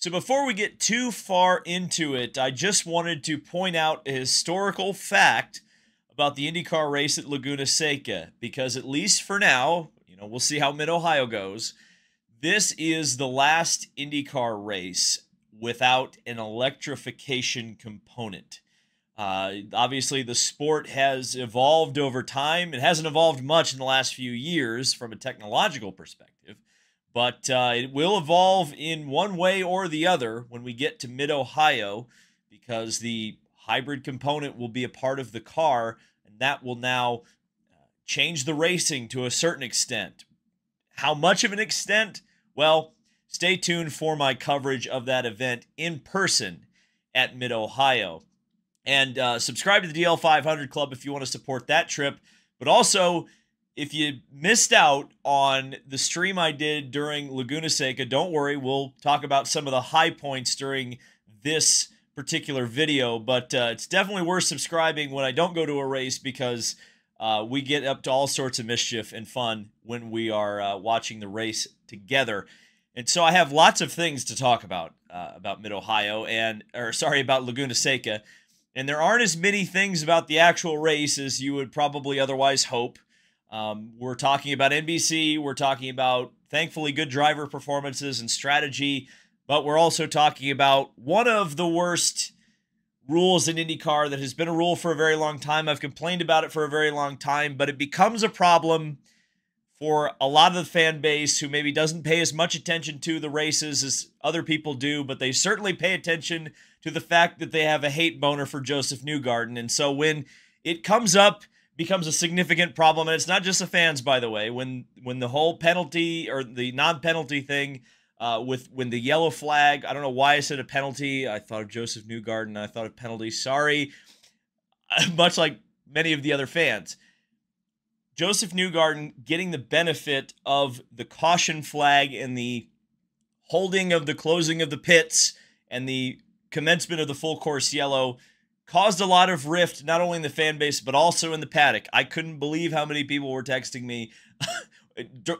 So before we get too far into it, I just wanted to point out a historical fact about the IndyCar race at Laguna Seca, because at least for now, we'll see how Mid-Ohio goes. This is the last IndyCar race without an electrification component. Obviously, the sport has evolved over time. It hasn't evolved much in the last few years from a technological perspective, but it will evolve in one way or the other when we get to Mid-Ohio, because the hybrid component will be a part of the car, and that will now change the racing to a certain extent. How much of an extent? Well, stay tuned for my coverage of that event in person at Mid-Ohio. And subscribe to the DL 500 Club if you want to support that trip. But also, if you missed out on the stream I did during Laguna Seca, don't worry. We'll talk about some of the high points during this particular video. But it's definitely worth subscribing when I don't go to a race, because we get up to all sorts of mischief and fun when we are watching the race together. And so I have lots of things to talk about Mid-Ohio about Laguna Seca. And there aren't as many things about the actual race as you would probably otherwise hope. We're talking about NBC. We're talking about, thankfully, good driver performances and strategy. But we're also talking about one of the worst rules in IndyCar that has been a rule for a very long time. I've complained about it for a very long time, but it becomes a problem for a lot of the fan base who maybe doesn't pay as much attention to the races as other people do, but they certainly pay attention to the fact that they have a hate boner for Joseph Newgarden. And so when it comes up, becomes a significant problem. And it's not just the fans, by the way. When the whole penalty or the non-penalty thing when the yellow flag, I don't know why I said a penalty. I thought of Joseph Newgarden. I thought of penalty. Sorry. Much like many of the other fans. Joseph Newgarden getting the benefit of the caution flag and the holding of the closing of the pits and the commencement of the full course yellow caused a lot of rift, not only in the fan base, but also in the paddock. I couldn't believe how many people were texting me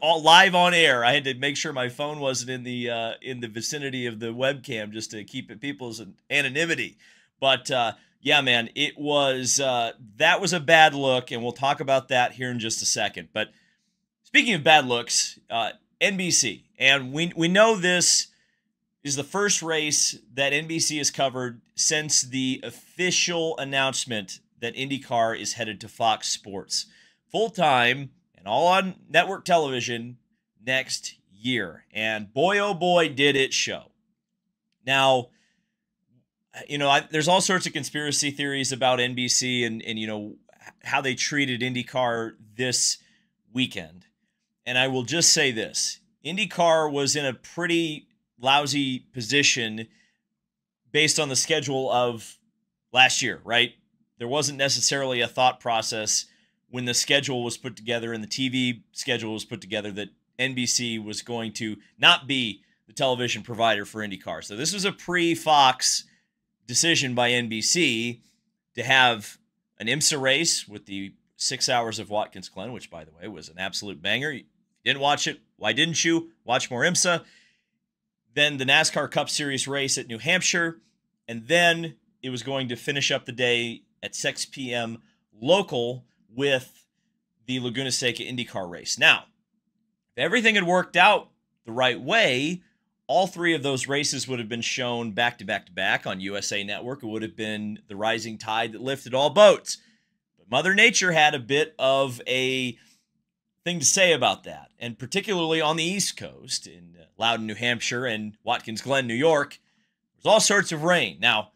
live on air. I had to make sure my phone wasn't in the vicinity of the webcam just to keep people's anonymity. But yeah, man, it was that was a bad look, and we'll talk about that here in just a second. But speaking of bad looks, NBC, and we know this is the first race that NBC has covered since the official announcement that IndyCar is headed to Fox Sports full-time and all on network television next year. And boy, oh boy, did it show. Now, there's all sorts of conspiracy theories about NBC and how they treated IndyCar this weekend. And I will just say this. IndyCar was in a pretty lousy position based on the schedule of last year, right? There wasn't necessarily a thought process when the schedule was put together and the TV schedule was put together that NBC was going to not be the television provider for IndyCar. So this was a pre-Fox decision by NBC to have an IMSA race with the 6 hours of Watkins Glen, which, by the way, was an absolute banger. You didn't watch it. Why didn't you? Watch more IMSA. Then the NASCAR Cup Series race at New Hampshire. And then it was going to finish up the day at 6 p.m. local with the Laguna Seca IndyCar race. Now, if everything had worked out the right way, all three of those races would have been shown back to back to back on USA Network. It would have been the rising tide that lifted all boats. But Mother Nature had a bit of a thing to say about that, and particularly on the East Coast in Loudon, New Hampshire, and Watkins Glen, New York, there's all sorts of rain. Now,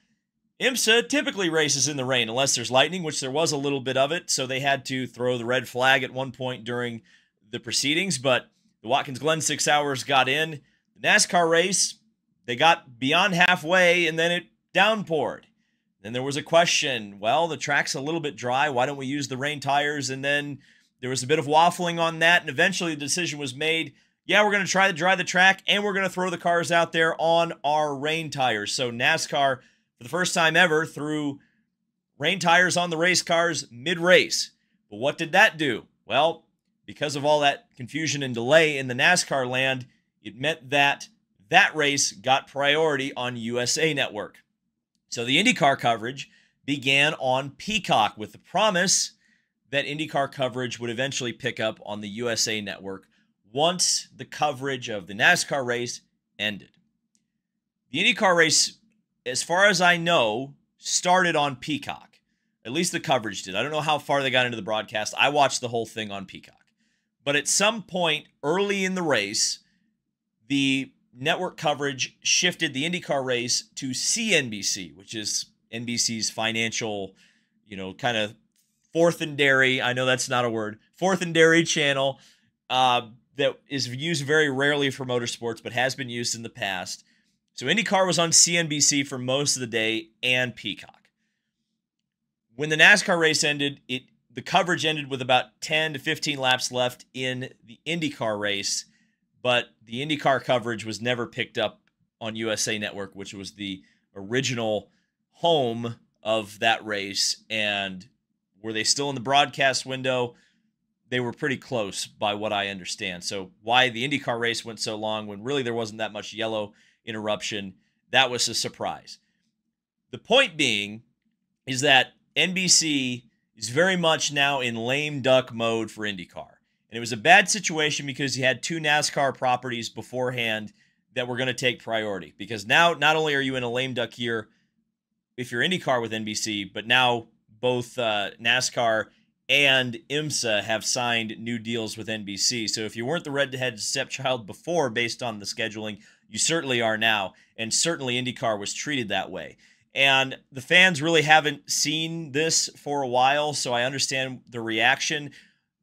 IMSA typically races in the rain unless there's lightning, which there was a little bit of it, so they had to throw the red flag at one point during the proceedings, but the Watkins Glen 6 hours got in. The NASCAR race, they got beyond halfway, and then it downpoured. Then there was a question, well, the track's a little bit dry, why don't we use the rain tires? And then there was a bit of waffling on that, and eventually the decision was made, yeah, we're going to try to dry the track, and we're going to throw the cars out there on our rain tires. So NASCAR, for the first time ever, threw rain tires on the race cars mid-race. But what did that do? Well, because of all that confusion and delay in the NASCAR land, it meant that that race got priority on USA Network. So the IndyCar coverage began on Peacock with the promise that IndyCar coverage would eventually pick up on the USA Network once the coverage of the NASCAR race ended. The IndyCar race, as far as I know, started on Peacock. At least the coverage did. I don't know how far they got into the broadcast. I watched the whole thing on Peacock. But at some point early in the race, the network coverage shifted the IndyCar race to CNBC, which is NBC's financial, kind of fourth and dairy. I know that's not a word. Fourth and dairy channel that is used very rarely for motorsports, but has been used in the past. So IndyCar was on CNBC for most of the day and Peacock. When the NASCAR race ended, the coverage ended with about 10 to 15 laps left in the IndyCar race, but the IndyCar coverage was never picked up on USA Network, which was the original home of that race. And were they still in the broadcast window? They were pretty close by what I understand. So why the IndyCar race went so long when really there wasn't that much yellow interruption, that was a surprise. The point being is that NBC is very much now in lame duck mode for IndyCar. And it was a bad situation because you had two NASCAR properties beforehand that were going to take priority. Because now not only are you in a lame duck year if you're IndyCar with NBC, but now both NASCAR and IMSA have signed new deals with NBC. So if you weren't the redheaded stepchild before based on the scheduling, you certainly are now. And certainly IndyCar was treated that way. And the fans really haven't seen this for a while, so I understand the reaction.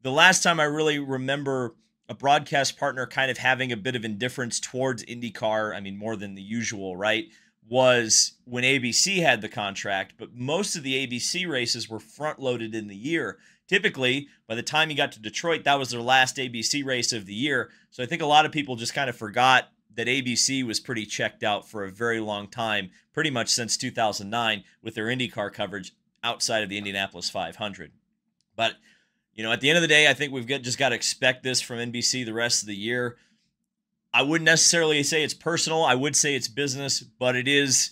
The last time I really remember a broadcast partner kind of having a bit of indifference towards IndyCar, I mean, more than the usual, right, was when ABC had the contract. But most of the ABC races were front-loaded in the year. Typically, by the time you got to Detroit, that was their last ABC race of the year. So I think a lot of people just kind of forgot that ABC was pretty checked out for a very long time, pretty much since 2009, with their IndyCar coverage outside of the Indianapolis 500. But, at the end of the day, I think we've just got to expect this from NBC the rest of the year. I wouldn't necessarily say it's personal. I would say it's business, but it is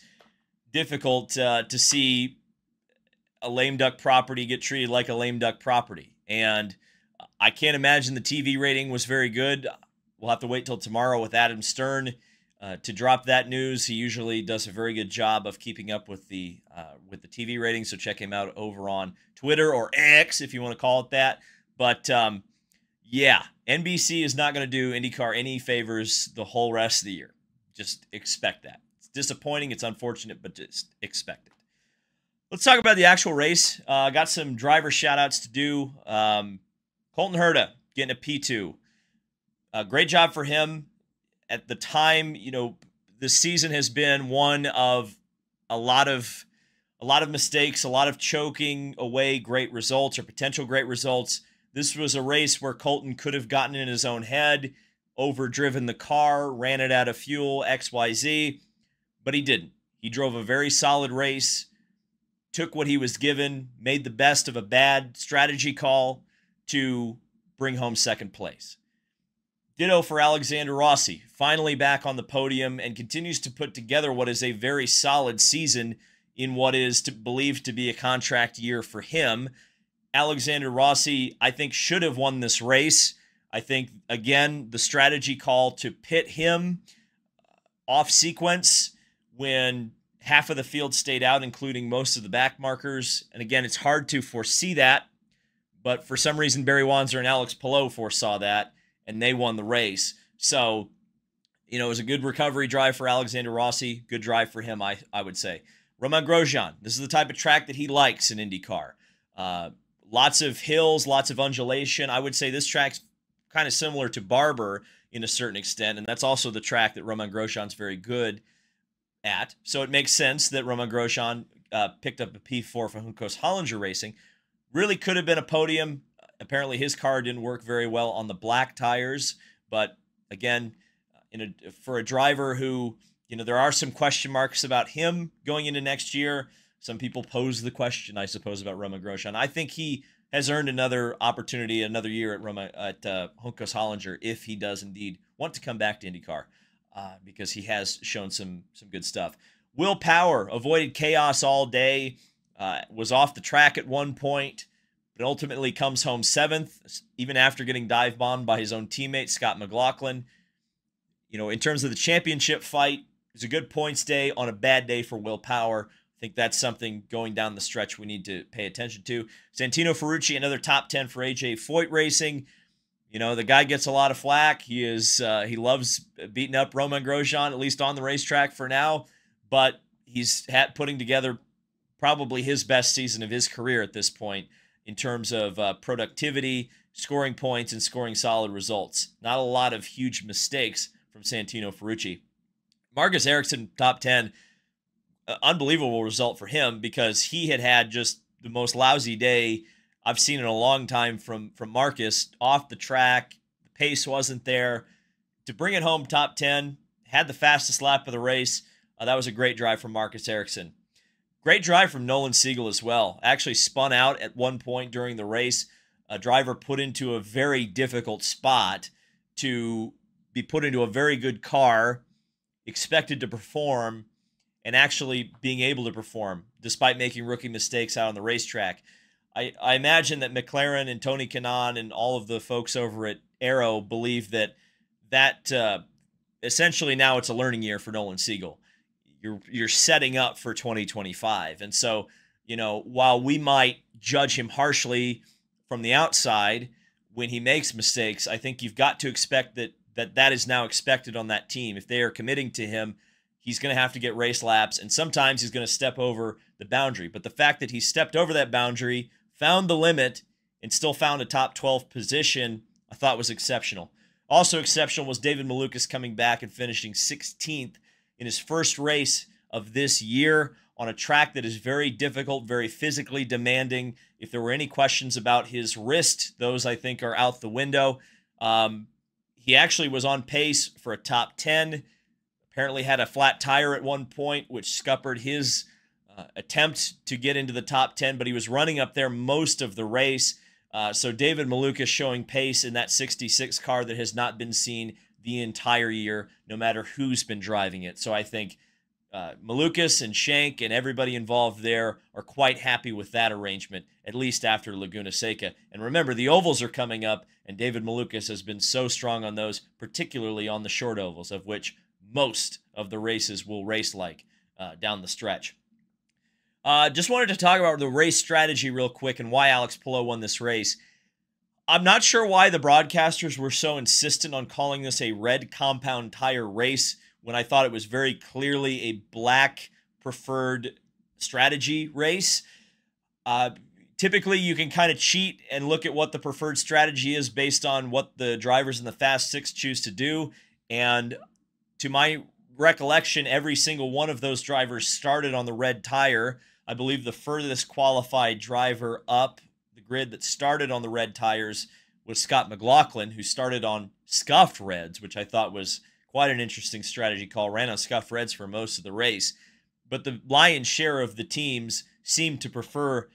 difficult to see a lame duck property get treated like a lame duck property. And I can't imagine the TV rating was very good. We'll have to wait till tomorrow with Adam Stern to drop that news. He usually does a very good job of keeping up with the TV ratings, so check him out over on Twitter or X if you want to call it that. But yeah, NBC is not going to do IndyCar any favors the whole rest of the year. Just expect that. It's disappointing. It's unfortunate, but just expect it. Let's talk about the actual race. Got some driver shout-outs to do. Colton Herta getting a P2. Great job for him. At the time, the season has been one of a lot of mistakes, a lot of choking away great results or potential great results. This was a race where Colton could have gotten in his own head, overdriven the car, ran it out of fuel, XYZ, but he didn't. He drove a very solid race, took what he was given, made the best of a bad strategy call to bring home second place. Ditto for Alexander Rossi, finally back on the podium and continues to put together what is a very solid season in what is believed to be a contract year for him. Alexander Rossi, I think, should have won this race. I think, again, the strategy call to pit him off sequence when half of the field stayed out, including most of the back markers. And again, it's hard to foresee that, but for some reason, Barry Wanzer and Alex Palou foresaw that, and they won the race. So, it was a good recovery drive for Alexander Rossi. Good drive for him, I would say. Romain Grosjean, this is the type of track that he likes in IndyCar. Lots of hills, lots of undulation. I would say this track's kind of similar to Barber in a certain extent, and that's also the track that Romain Grosjean's very good at. So it makes sense that Romain Grosjean picked up a P4 for Juncos Hollinger Racing. Really could have been a podium. Apparently his car didn't work very well on the black tires, but again, for a driver who, there are some question marks about him going into next year. Some people pose the question, I suppose, about Romain Grosjean. I think he has earned another opportunity, another year at Juncos Hollinger if he does indeed want to come back to IndyCar. because he has shown some good stuff. Will Power avoided chaos all day, was off the track at one point, but ultimately comes home 7th, even after getting dive bombed by his own teammate, Scott McLaughlin. You know, in terms of the championship fight, it was a good points day on a bad day for Will Power. I think that's something going down the stretch we need to pay attention to. Santino Ferrucci, another top 10 for AJ Foyt Racing. You know, the guy gets a lot of flack. He loves beating up Romain Grosjean, at least on the racetrack for now. But he's putting together probably his best season of his career at this point in terms of productivity, scoring points, and scoring solid results. Not a lot of huge mistakes from Santino Ferrucci. Marcus Ericsson, top 10. Unbelievable result for him because he had just the most lousy day I've seen in a long time from Marcus. Off the track, the pace wasn't there. To bring it home top 10, had the fastest lap of the race. That was a great drive from Marcus Ericsson. Great drive from Nolan Siegel as well. Actually spun out at one point during the race. A driver put into a very difficult spot to be put into a very good car, expected to perform, and actually being able to perform despite making rookie mistakes out on the racetrack. I imagine that McLaren and Tony Kanaan and all of the folks over at Arrow believe that essentially now it's a learning year for Nolan Siegel. You're setting up for 2025. And so, you know, while we might judge him harshly from the outside when he makes mistakes, I think you've got to expect that is now expected on that team. If they are committing to him, he's going to have to get race laps, and sometimes he's going to step over the boundary. But the fact that he stepped over that boundary, found the limit, and still found a top 12 position, I thought was exceptional. Also exceptional was David Malukas coming back and finishing 16th in his first race of this year on a track that is very difficult, very physically demanding. If there were any questions about his wrist, those I think are out the window. He actually was on pace for a top 10. Apparently had a flat tire at one point, which scuppered his attempt to get into the top 10, but he was running up there most of the race. So David Malukas showing pace in that 66 car that has not been seen the entire year, no matter who's been driving it. So I think Malukas and Shank and everybody involved there are quite happy with that arrangement, at least after Laguna Seca. And remember, the ovals are coming up, and David Malukas has been so strong on those, particularly on the short ovals, of which most of the races will race like down the stretch. Just wanted to talk about the race strategy real quick and why Alex Palou won this race. I'm not sure why the broadcasters were so insistent on calling this a red compound tire race when I thought it was very clearly a black preferred strategy race. Typically, you can kind of cheat and look at what the preferred strategy is based on what the drivers in the Fast Six choose to do. And to my recollection, every single one of those drivers started on the red tire. I believe the furthest qualified driver up the grid that started on the red tires was Scott McLaughlin, who started on scuffed reds, which I thought was quite an interesting strategy call. Ran on scuffed reds for most of the race. But the lion's share of the teams seemed to prefer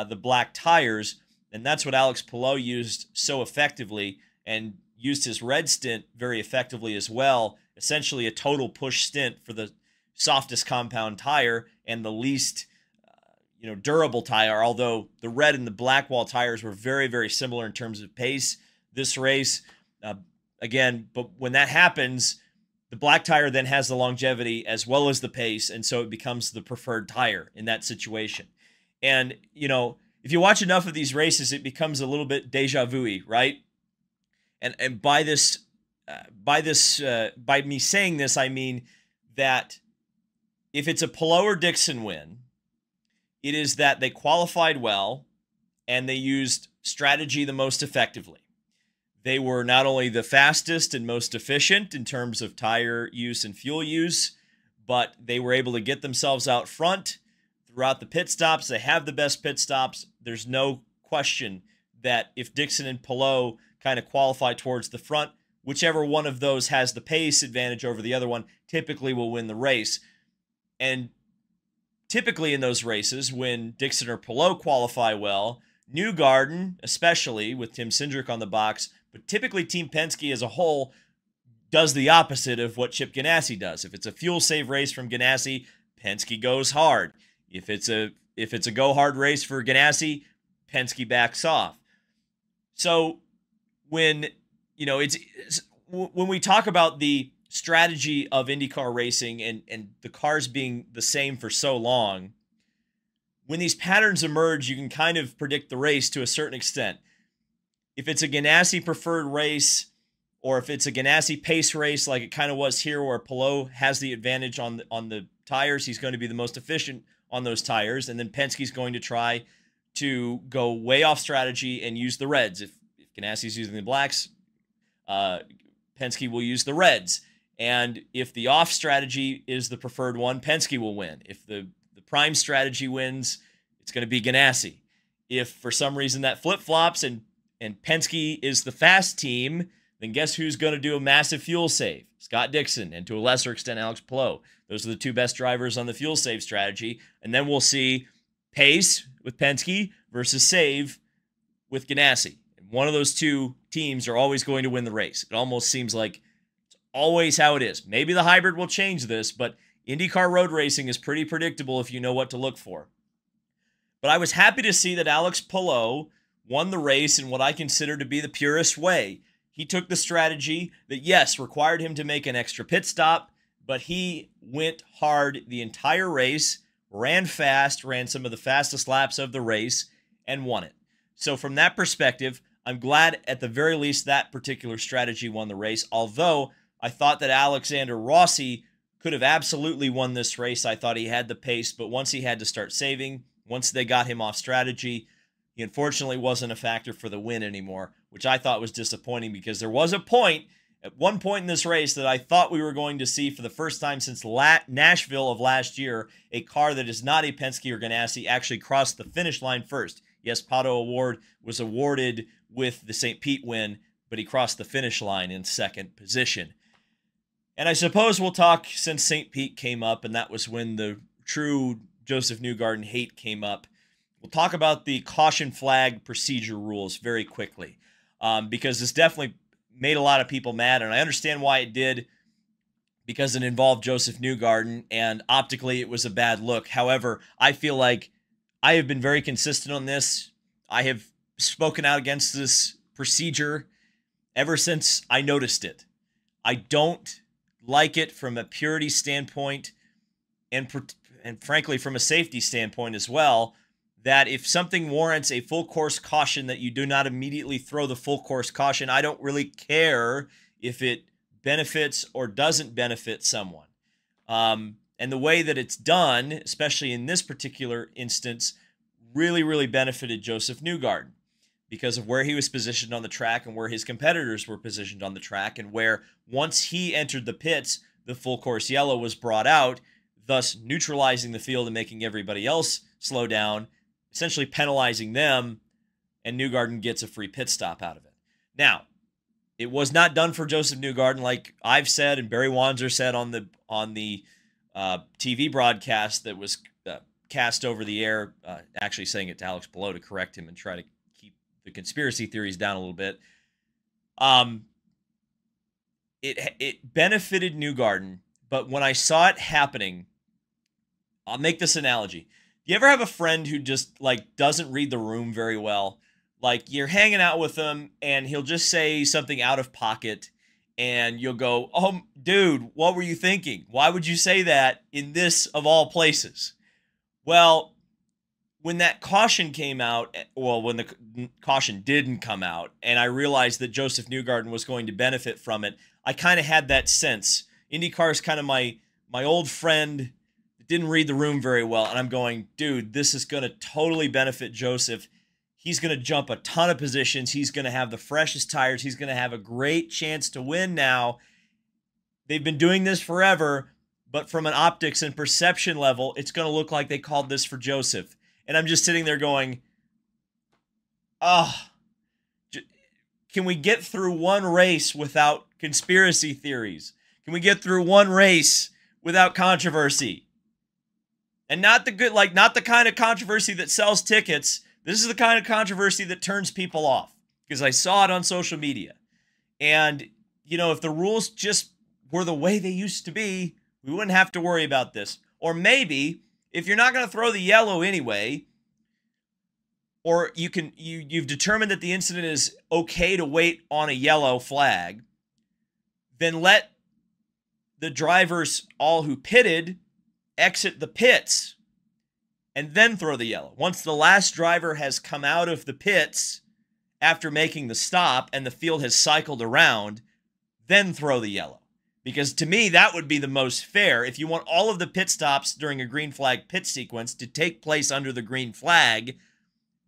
the black tires, and that's what Alex Palou used so effectively, and used his red stint very effectively as well. Essentially a total push stint for the softest compound tire and the least durable tire, although the red and the black wall tires were very, very similar in terms of pace this race. Again, but when that happens, the black tire then has the longevity as well as the pace, and so it becomes the preferred tire in that situation. And, if you watch enough of these races, it becomes a little bit deja vu-y, right? And by me saying this, I mean that if it's a Palou or Dixon win, it is that they qualified well and they used strategy the most effectively. They were not only the fastest and most efficient in terms of tire use and fuel use, but they were able to get themselves out front throughout the pit stops. They have the best pit stops. There's no question that if Dixon and Palou kind of qualify towards the front, whichever one of those has the pace advantage over the other one typically will win the race. And typically in those races, when Dixon or Palou qualify well, Newgarden, especially with Tim Cindric on the box, but typically Team Penske as a whole, does the opposite of what Chip Ganassi does. If it's a fuel save race from Ganassi, Penske goes hard. If it's a go hard race for Ganassi, Penske backs off. So when when we talk about the strategy of IndyCar racing and the cars being the same for so long, when these patterns emerge, you can kind of predict the race to a certain extent. If it's a Ganassi preferred race, or if it's a Ganassi pace race like it kind of was here where Palou has the advantage on the tires, he's going to be the most efficient on those tires, and then Penske's going to try to go way off strategy and use the reds. If Ganassi's using the blacks, Penske will use the reds. And if the off strategy is the preferred one, Penske will win. If the prime strategy wins, it's going to be Ganassi. If for some reason that flip-flops and Penske is the fast team, then guess who's going to do a massive fuel save? Scott Dixon, and to a lesser extent, Alex Palou. Those are the two best drivers on the fuel save strategy. And then we'll see pace with Penske versus save with Ganassi. And one of those two teams are always going to win the race. It almost seems like it's always how it is. Maybe the hybrid will change this, but IndyCar road racing is pretty predictable if you know what to look for. But I was happy to see that Alex Palou won the race in what I consider to be the purest way. He took the strategy that, yes, required him to make an extra pit stop, but he went hard the entire race, ran fast, ran some of the fastest laps of the race, and won it. So from that perspective, I'm glad at the very least that particular strategy won the race, although I thought that Alexander Rossi could have absolutely won this race. I thought he had the pace, but once he had to start saving, once they got him off strategy, he unfortunately wasn't a factor for the win anymore, which I thought was disappointing because there was a point, at one point in this race, that I thought we were going to see for the first time since Nashville of last year, a car that is not a Penske or Ganassi actually crossed the finish line first. Yes, Pato Award was awarded with the St. Pete win, but he crossed the finish line in second position. And I suppose we'll talk, since St. Pete came up, and that was when the true Joseph Newgarden hate came up, we'll talk about the caution flag procedure rules very quickly, because this definitely made a lot of people mad, and I understand why it did, because it involved Joseph Newgarden, and optically it was a bad look. However, I feel like I have been very consistent on this. I have spoken out against this procedure ever since I noticed it. I don't like it from a purity standpoint, and frankly from a safety standpoint as well, that if something warrants a full course caution, that you do not immediately throw the full course caution. I don't really care if it benefits or doesn't benefit someone. And the way that it's done, especially in this particular instance, really, really benefited Joseph Newgarden because of where he was positioned on the track and where his competitors were positioned on the track, and where once he entered the pits, the full course yellow was brought out, thus neutralizing the field and making everybody else slow down, essentially penalizing them, and Newgarden gets a free pit stop out of it. Now, it was not done for Joseph Newgarden, like I've said and Barry Wanzer said on the TV broadcast that was cast over the air, actually saying it to Alex Palou to correct him and try to keep the conspiracy theories down a little bit. It benefited Newgarden, but when I saw it happening, I'll make this analogy. You ever have a friend who just doesn't read the room very well? Like, you're hanging out with him and he'll just say something out of pocket and you'll go, "Oh, dude, what were you thinking? Why would you say that in this of all places?" Well, when that caution came out, well, when the caution didn't come out, and I realized that Joseph Newgarden was going to benefit from it, I kind of had that sense. IndyCar is kind of my old friend that didn't read the room very well, and I'm going, dude, this is going to totally benefit Joseph. He's going to jump a ton of positions. He's going to have the freshest tires. He's going to have a great chance to win now. They've been doing this forever, but from an optics and perception level, it's going to look like they called this for Joseph. And I'm just sitting there going, can we get through one race without conspiracy theories? Can we get through one race without controversy? And not the kind of controversy that sells tickets. This is the kind of controversy that turns people off, because I saw it on social media. And if the rules just were the way they used to be, we wouldn't have to worry about this. Or maybe if you're not going to throw the yellow anyway, or you've determined that the incident is okay to wait on a yellow flag, then let the drivers all who pitted exit the pits and then throw the yellow. Once the last driver has come out of the pits after making the stop and the field has cycled around, then throw the yellow. Because to me, that would be the most fair. If you want all of the pit stops during a green flag pit sequence to take place under the green flag,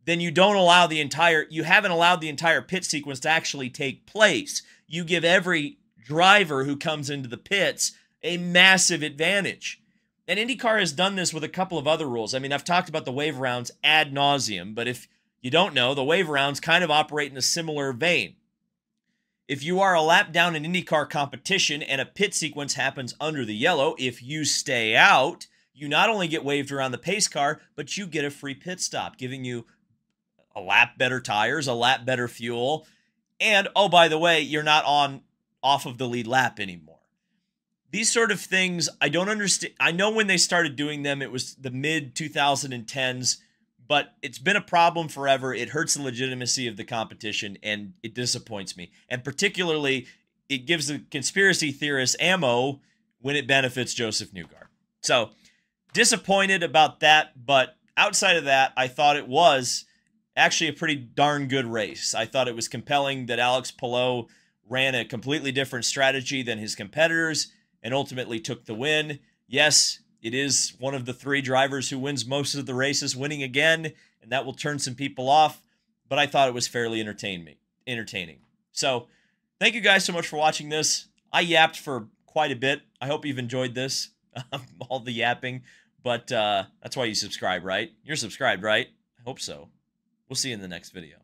then you haven't allowed the entire pit sequence to actually take place. You give every driver who comes into the pits a massive advantage. And IndyCar has done this with a couple of other rules. I mean, I've talked about the wave rounds ad nauseum, but if you don't know, the wave rounds kind of operate in a similar vein. If you are a lap down in IndyCar competition and a pit sequence happens under the yellow, if you stay out, you not only get waved around the pace car, but you get a free pit stop, giving you a lap better tires, a lap better fuel, and, oh, by the way, you're not off of the lead lap anymore. These sort of things, I don't understand. I know when they started doing them, it was the mid-2010s, but it's been a problem forever. It hurts the legitimacy of the competition, and it disappoints me. And particularly, it gives the conspiracy theorists ammo when it benefits Joseph Newgarden. So, disappointed about that, but outside of that, I thought it was actually a pretty darn good race. I thought it was compelling that Alex Palou ran a completely different strategy than his competitors and ultimately took the win. Yes, it is one of the 3 drivers who wins most of the races winning again, and that will turn some people off, but I thought it was fairly entertaining. So, thank you guys so much for watching this. I yapped for quite a bit. I hope you've enjoyed this, all the yapping, but that's why you subscribe, right? You're subscribed, right? I hope so. We'll see you in the next video.